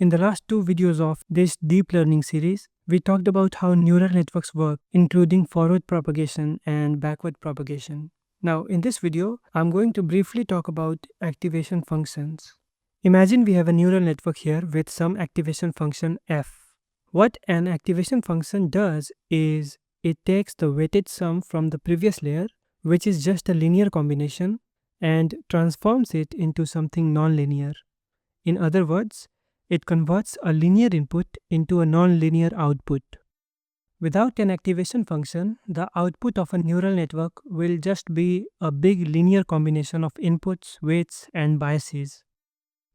In the last two videos of this deep learning series, we talked about how neural networks work, including forward propagation and backward propagation. Now, in this video, I'm going to briefly talk about activation functions. Imagine we have a neural network here with some activation function f. What an activation function does is it takes the weighted sum from the previous layer, which is just a linear combination, and transforms it into something nonlinear. In other words, it converts a linear input into a nonlinear output. Without an activation function, the output of a neural network will just be a big linear combination of inputs, weights, and biases.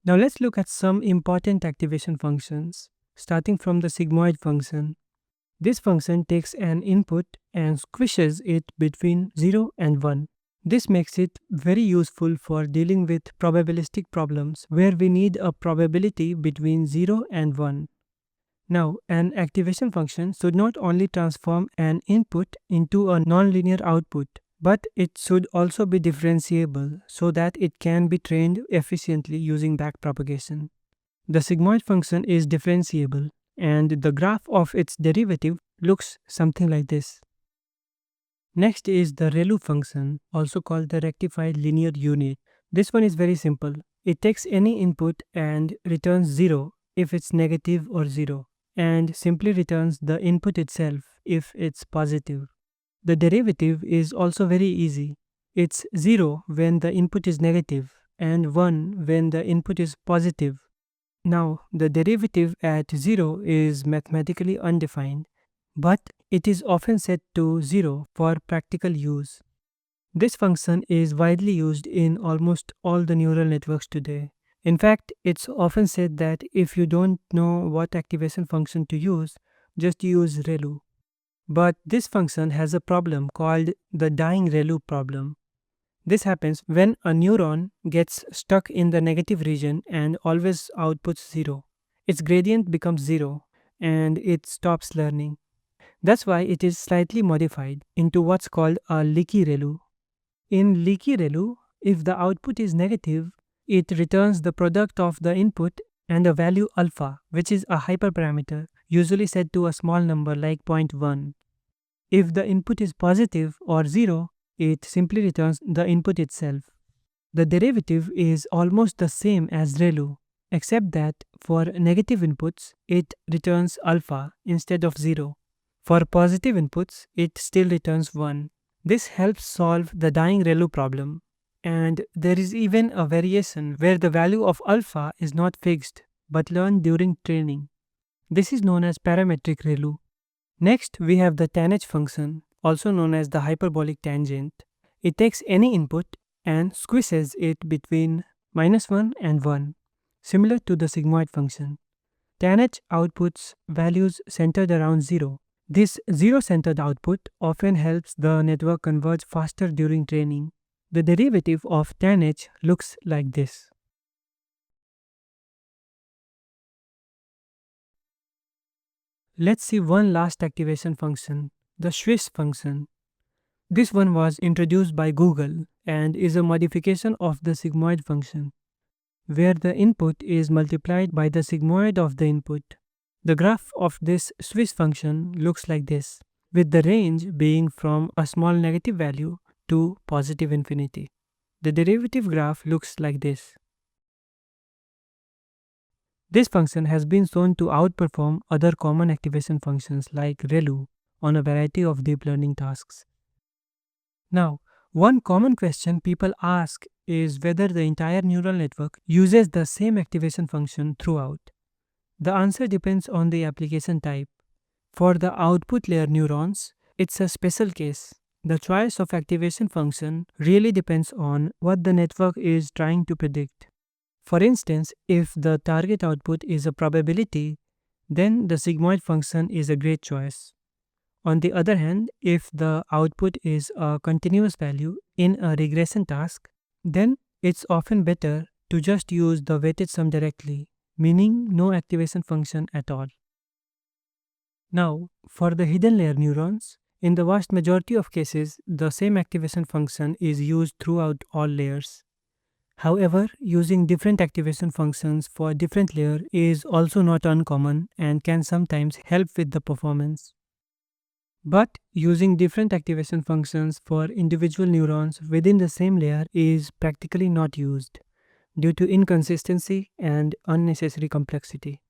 Now let's look at some important activation functions, starting from the sigmoid function. This function takes an input and squishes it between 0 and 1. This makes it very useful for dealing with probabilistic problems where we need a probability between 0 and 1. Now, an activation function should not only transform an input into a nonlinear output, but it should also be differentiable so that it can be trained efficiently using backpropagation. The sigmoid function is differentiable, and the graph of its derivative looks something like this. Next is the ReLU function, also called the rectified linear unit. This one is very simple. It takes any input and returns 0 if it's negative or 0, and simply returns the input itself if it's positive. The derivative is also very easy. It's 0 when the input is negative and 1 when the input is positive. Now, the derivative at 0 is mathematically undefined, but it is often set to 0 for practical use. This function is widely used in almost all the neural networks today. In fact, it's often said that if you don't know what activation function to use, just use ReLU. But this function has a problem called the dying ReLU problem. This happens when a neuron gets stuck in the negative region and always outputs 0. Its gradient becomes 0 and it stops learning. That's why it is slightly modified into what's called a leaky ReLU. In leaky ReLU, if the output is negative, it returns the product of the input and a value alpha, which is a hyperparameter, usually set to a small number like 0.1. If the input is positive or 0, it simply returns the input itself. The derivative is almost the same as ReLU, except that for negative inputs, it returns alpha instead of 0. For positive inputs, it still returns 1. This helps solve the dying ReLU problem. And there is even a variation where the value of alpha is not fixed but learned during training. This is known as parametric ReLU. Next, we have the tanh function, also known as the hyperbolic tangent. It takes any input and squishes it between -1 and 1, similar to the sigmoid function. tanh outputs values centered around 0. This zero-centered output often helps the network converge faster during training. The derivative of tanh looks like this. Let's see one last activation function, the swish function. This one was introduced by Google and is a modification of the sigmoid function, where the input is multiplied by the sigmoid of the input. The graph of this swish function looks like this, with the range being from a small negative value to positive infinity. The derivative graph looks like this. This function has been shown to outperform other common activation functions like ReLU on a variety of deep learning tasks. Now, one common question people ask is whether the entire neural network uses the same activation function throughout. The answer depends on the application type. For the output layer neurons, it's a special case. The choice of activation function really depends on what the network is trying to predict. For instance, if the target output is a probability, then the sigmoid function is a great choice. On the other hand, if the output is a continuous value in a regression task, then it's often better to just use the weighted sum directly, meaning no activation function at all. Now, for the hidden layer neurons, in the vast majority of cases, the same activation function is used throughout all layers. However, using different activation functions for different layer is also not uncommon and can sometimes help with the performance. But using different activation functions for individual neurons within the same layer is practically not used due to inconsistency and unnecessary complexity.